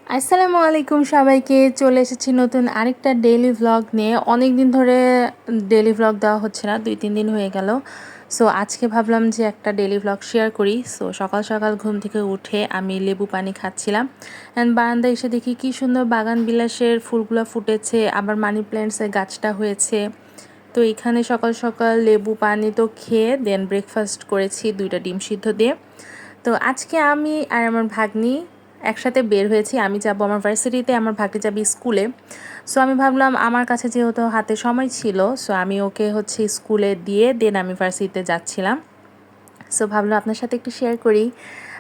আসসালামু আলাইকুম সবাইকে। চলে এসেছি নতুন আরেকটা ডেইলি ভ্লগ নিয়ে। অনেক দিন ধরে ডেইলি ভ্লগ দেওয়া হচ্ছে না, 2-3 দিন হয়ে গেল। সো আজকে ভাবলাম যে একটা ডেইলি ভ্লগ শেয়ার করি। সো সকাল সকাল ঘুম থেকে উঠে আমি লেবু পানি খাচ্ছিলাম, অ্যান্ড বারান্দায় এসে দেখি কি সুন্দর বাগান বিলাসের ফুলগুলো ফুটেছে, আবার মানি প্ল্যান্টসের গাছটা হয়েছে। তো এখানে সকাল সকাল লেবু পানি তো খেয়ে দেন ব্রেকফাস্ট করেছি 2টা ডিম সিদ্ধ দিয়ে। তো আজকে আমি আর আমার ভাগ্নি একসাথে বের হয়েছি। আমি যাব আমার ভার্সিটিতে, আমার ভাগ্নি যাবে স্কুলে। সো আমি ভাবলাম আমার কাছে যেহেতু হাতে সময় ছিল, সো আমি ওকে স্কুলে দিয়ে দেন আমি ভার্সিটিতে যাচ্ছিলাম। সো ভাবলাম আপনার সাথে একটু শেয়ার করি।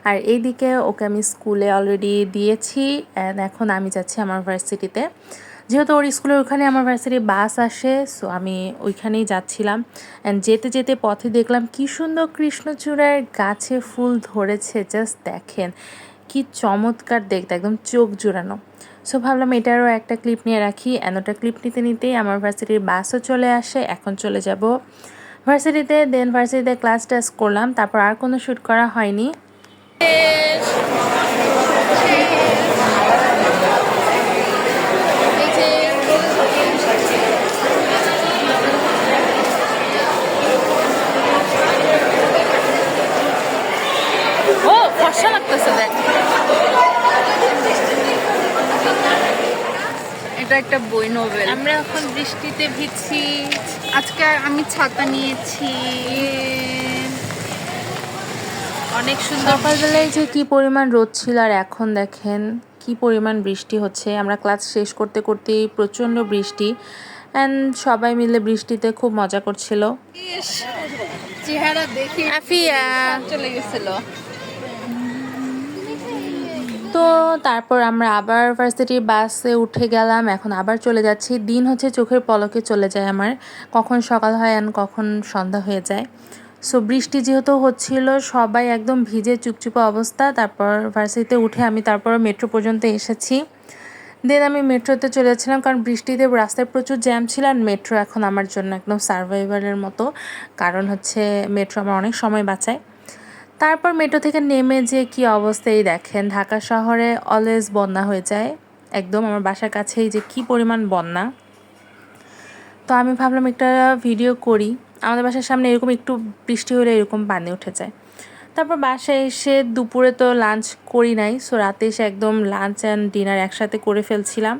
আর এইদিকে ওকে আমি স্কুলে অলরেডি দিয়েছি, অ্যান্ড এখন আমি যাচ্ছি আমার ভার্সিটিতে। যেহেতু ওর স্কুলের ওখানে আমার ভার্সিটির বাস আসে, সো আমি ওইখানেই যাচ্ছিলাম। অ্যান্ড যেতে যেতে পথে দেখলাম কি সুন্দর কৃষ্ণচূড়ার গাছে ফুল ধরেছে, জাস্ট দেখেন কি চমৎকার দেখতে, একদম চোখ জুড়ানো। সো ভাবলাম এটারও একটা ক্লিপ নিয়ে রাখি, অ্যান্ড ওটা ক্লিপ নিতে নিতেই আমার ভার্সিটির বাসও চলে আসে। এখন চলে যাব ভার্সিটিতে, দেন ভার্সিটিতে ক্লাস টেস্ট করলাম, তারপর আর কোনো শ্যুট করা হয়নি। ও ফর্সা লাগতেছে, দেখ এটা একটা বই নোবেল। আমরা এখন বৃষ্টিতে ভিজছি। আজকে আমি ছাতা নিয়েছি। অনেক সুন্দর। সকালবেলায় যে কি পরিমাণ রোদ ছিল, আর এখন দেখেন কি পরিমাণ বৃষ্টি হচ্ছে। আমরা ক্লাস শেষ করতে করতেই প্রচণ্ড বৃষ্টি, অ্যান্ড সবাই মিলে বৃষ্টিতে খুব মজা করছিল। চেহারা দেখে আফিয়া চলে গেছিল। তো তারপর আমরা আবার ভার্সিটির বাসে উঠে গেলাম, এখন আবার চলে যাচ্ছি। দিন হচ্ছে চোখের পলকে চলে যায় আমার, কখন সকাল হয় আর কখন সন্ধ্যা হয়ে যায়। সো বৃষ্টি যেহেতু হচ্ছিল, সবাই একদম ভিজে চুপচুপে অবস্থা। তারপর ভার্সিটিতে উঠে আমি তারপর মেট্রো পর্যন্ত এসেছি। দেন আমি মেট্রোতে চলে যাচ্ছিলাম, কারণ বৃষ্টিতে রাস্তায় প্রচুর জ্যাম ছিল। আর মেট্রো এখন আমার জন্য একদম সার্ভাইভারের মতো, কারণ হচ্ছে মেট্রো আমার অনেক সময় বাঁচায়। তারপর মেট্রো থেকে নেমে যে কি অবস্থায় দেখেন, ঢাকা শহরে অলওয়েজ বন্যা হয়ে যায়। একদম আমার বাসার কাছেই যে কি পরিমাণ বন্যা। তো আমি ভাবলাম একটা ভিডিও করি। আমাদের বাসার সামনে এরকম একটু বৃষ্টি হলে এরকম পানি উঠে যায়। তারপর বাসায় এসে দুপুরে তো লাঞ্চ করি নাই, সো রাতে এসে একদম লাঞ্চ অ্যান্ড ডিনার একসাথে করে ফেলছিলাম।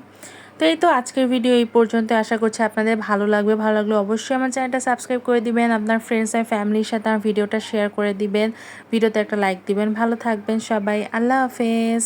তো এই তো আজকের ভিডিও এই পর্যন্ত। আশা করছি আপনাদের ভালো লাগবে। ভালো লাগলে অবশ্যই আমার চ্যানেলটা সাবস্ক্রাইব করে দিবেন, আপনার ফ্রেন্ডস আর ফ্যামিলির সাথে আমার ভিডিওটা শেয়ার করে দিবেন, ভিডিওতে একটা লাইক দিবেন। ভালো থাকবেন সবাই, আল্লাহ হাফেজ।